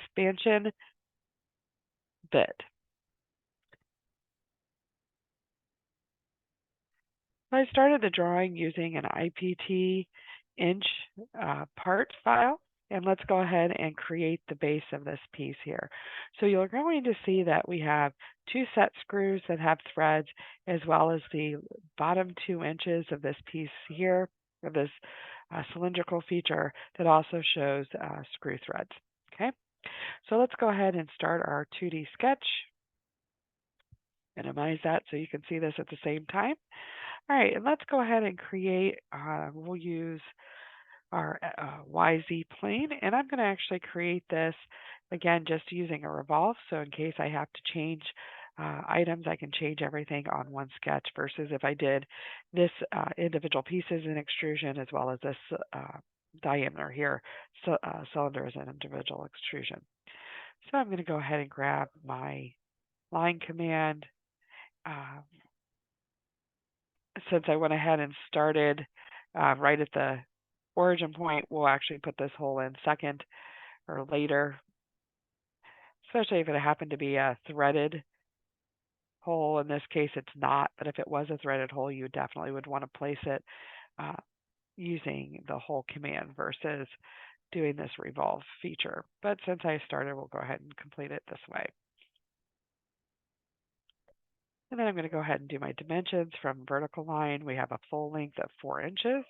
expansion bit. I started the drawing using an IPT inch part file, and let's go ahead and create the base of this piece here. So you're going to see that we have two set screws that have threads, as well as the bottom 2 inches of this piece here, of this cylindrical feature that also shows screw threads. Okay, so let's go ahead and start our 2D sketch. Minimize that so you can see this at the same time. All right, and let's go ahead and create, we'll use our YZ plane, and I'm going to actually create this, again, just using a revolve, so in case I have to change items, I can change everything on one sketch versus if I did this individual pieces in extrusion as well as this diameter here, so cylinder as an individual extrusion. So I'm going to go ahead and grab my line command. Since I went ahead and started right at the origin point, we'll actually put this hole in second or later, especially if it happened to be a threaded hole. In this case, it's not, but if it was a threaded hole, you definitely would want to place it uh, using the hole command versus doing this revolve feature. But since I started, we'll go ahead and complete it this way. And then I'm going to go ahead and do my dimensions from vertical line. We have a full length of 4 inches.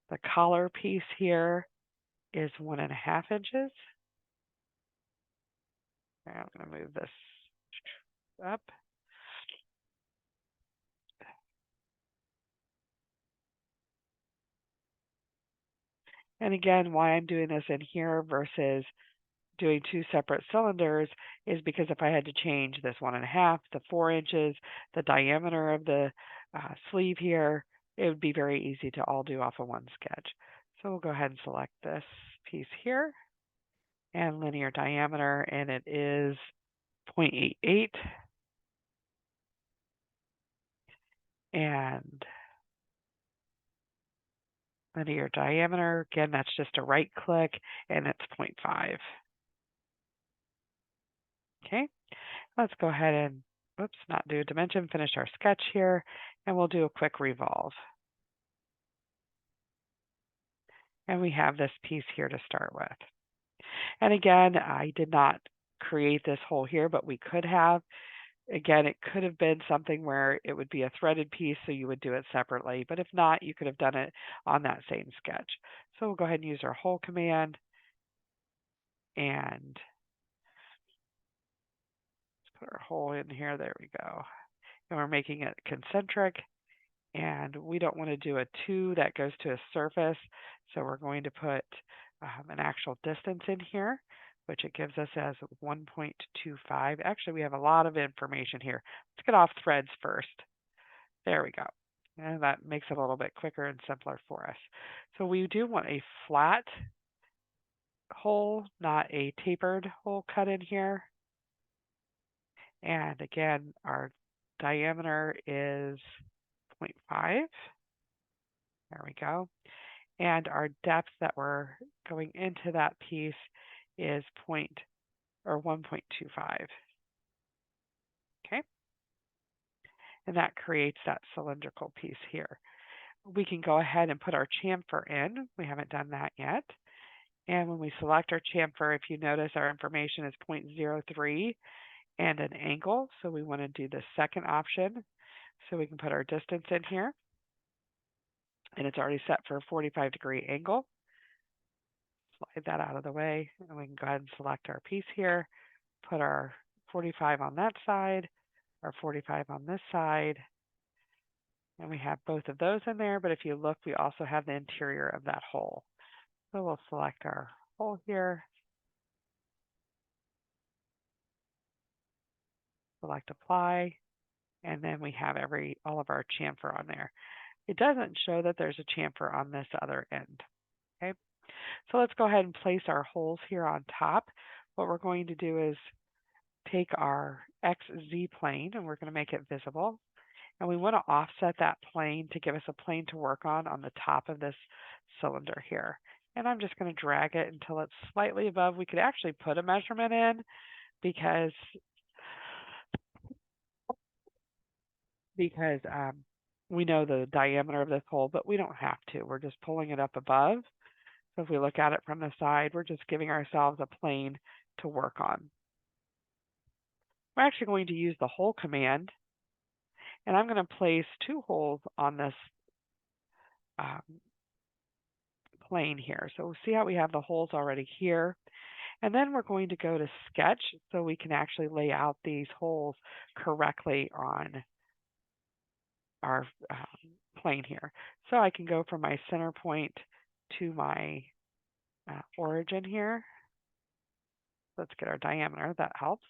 The collar piece here is 1.5 inches. I'm going to move this up. And again, why I'm doing this in here versus doing two separate cylinders is because if I had to change this 1.5 to 4 inches, the diameter of the sleeve here, it would be very easy to all do off of one sketch. So we'll go ahead and select this piece here and linear diameter, and it is 0.88. And linear diameter, again, that's just a right click, and it's 0.5. Okay, let's go ahead and, oops, not do a dimension, finish our sketch here, and we'll do a quick revolve. And we have this piece here to start with. And again, I did not create this hole here, but we could have. Again, it could have been something where it would be a threaded piece, so you would do it separately. But if not, you could have done it on that same sketch. So we'll go ahead and use our hole command. And put our hole in here. There we go. And we're making it concentric. And we don't want to do a 2 that goes to a surface. So we're going to put an actual distance in here, which it gives us as 1.25. Actually, we have a lot of information here. Let's get off threads first. There we go. And that makes it a little bit quicker and simpler for us. So we do want a flat hole, not a tapered hole cut in here. And again, our diameter is 0.5. There we go. And our depth that we're going into that piece is 1.25. Okay. And that creates that cylindrical piece here. We can go ahead and put our chamfer in. We haven't done that yet. And when we select our chamfer, if you notice our information is 0.03 and an angle. So we want to do the second option. So we can put our distance in here. And it's already set for a 45-degree angle. Slide that out of the way, and we can go ahead and select our piece here, put our 45 on that side, our 45 on this side, and we have both of those in there, but if you look, we also have the interior of that hole. So we'll select our hole here, select apply, and then we have all of our chamfer on there. It doesn't show that there's a chamfer on this other end. Okay, so let's go ahead and place our holes here on top. What we're going to do is take our XZ plane and we're going to make it visible. And we want to offset that plane to give us a plane to work on the top of this cylinder here. And I'm just going to drag it until it's slightly above. We could actually put a measurement in because we know the diameter of this hole, but we don't have to. We're just pulling it up above. So if we look at it from the side, we're just giving ourselves a plane to work on. We're actually going to use the hole command, and I'm going to place 2 holes on this um, plane here. So see how we have the holes already here. And then we're going to go to sketch so we can actually lay out these holes correctly on our plane here. So I can go from my center point to my origin here. Let's get our diameter, that helps.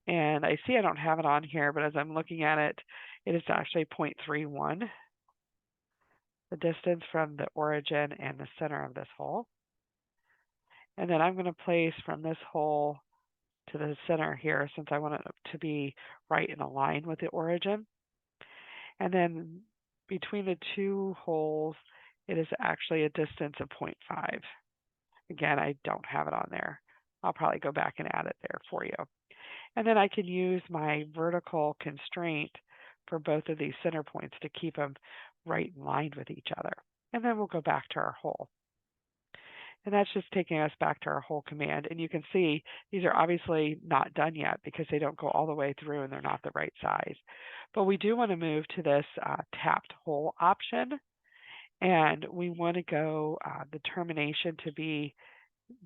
And I see I don't have it on here, but as I'm looking at it, it is actually 0.31, the distance from the origin and the center of this hole. And then I'm going to place from this hole to the center here, since I want it to be right in a line with the origin. And then between the 2 holes, it is actually a distance of 0.5. Again, I don't have it on there. I'll probably go back and add it there for you. And then I can use my vertical constraint for both of these center points to keep them right in line with each other. And then we'll go back to our hole. And that's just taking us back to our hole command. And you can see these are obviously not done yet because they don't go all the way through and they're not the right size. But we do want to move to this tapped hole option. And we want to go the termination to be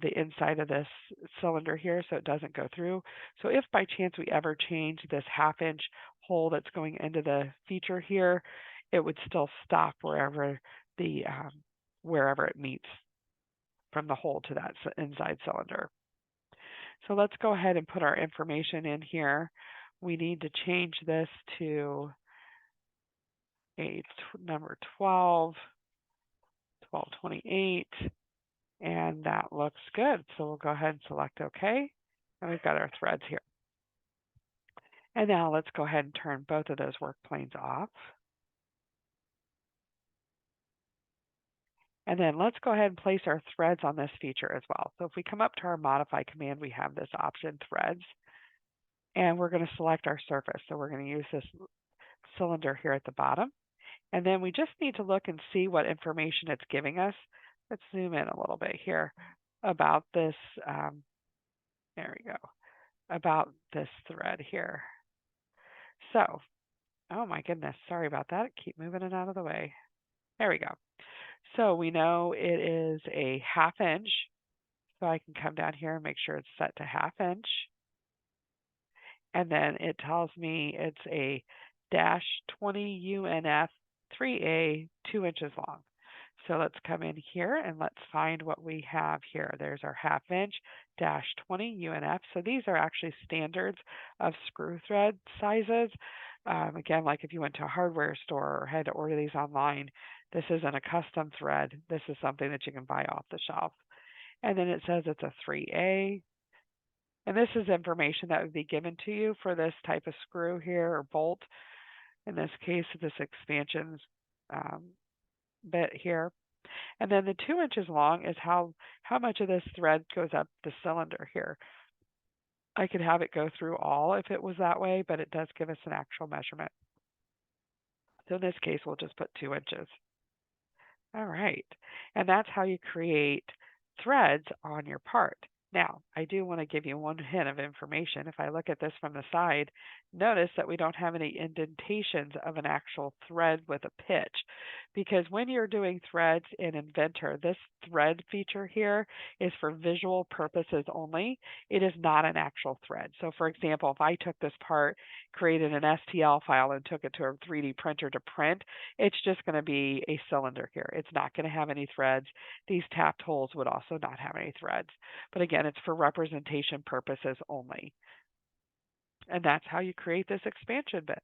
the inside of this cylinder here so it doesn't go through. So if by chance we ever change this 1/2 inch hole that's going into the feature here, it would still stop wherever it meets from the hole to that inside cylinder. So let's go ahead and put our information in here. We need to change this to number 12, 1228, and that looks good. So we'll go ahead and select OK, and we've got our threads here. And now let's go ahead and turn both of those work planes off. And then let's go ahead and place our threads on this feature as well. So if we come up to our modify command, we have this option threads, and we're going to select our surface. So we're going to use this cylinder here at the bottom. And then we just need to look and see what information it's giving us. Let's zoom in a little bit here about this. There we go. About this thread here. So, oh my goodness, sorry about that. Keep moving it out of the way. There we go. So we know it is a 1/2 inch. So I can come down here and make sure it's set to 1/2 inch. And then it tells me it's a -20 UNF 3A, 2 inches long. So let's come in here and let's find what we have here. There's our 1/2 inch -20 UNF. So these are actually standards of screw thread sizes. Again, like if you went to a hardware store or had to order these online, this isn't a custom thread. This is something that you can buy off the shelf. And then it says it's a 3A. And this is information that would be given to you for this type of screw here or bolt. In this case, this expansion bit here. And then the 2 inches long is how much of this thread goes up the cylinder here. I could have it go through all if it was that way, but it does give us an actual measurement. So in this case, we'll just put 2 inches. All right. And that's how you create threads on your part. Now, I do want to give you one hint of information. If I look at this from the side, notice that we don't have any indentations of an actual thread with a pitch. Because when you're doing threads in Inventor, this thread feature here is for visual purposes only. It is not an actual thread. So for example, if I took this part, created an STL file and took it to a 3D printer to print, it's just going to be a cylinder here. It's not going to have any threads. These tapped holes would also not have any threads. But again, it's for representation purposes only. And that's how you create this expansion bit.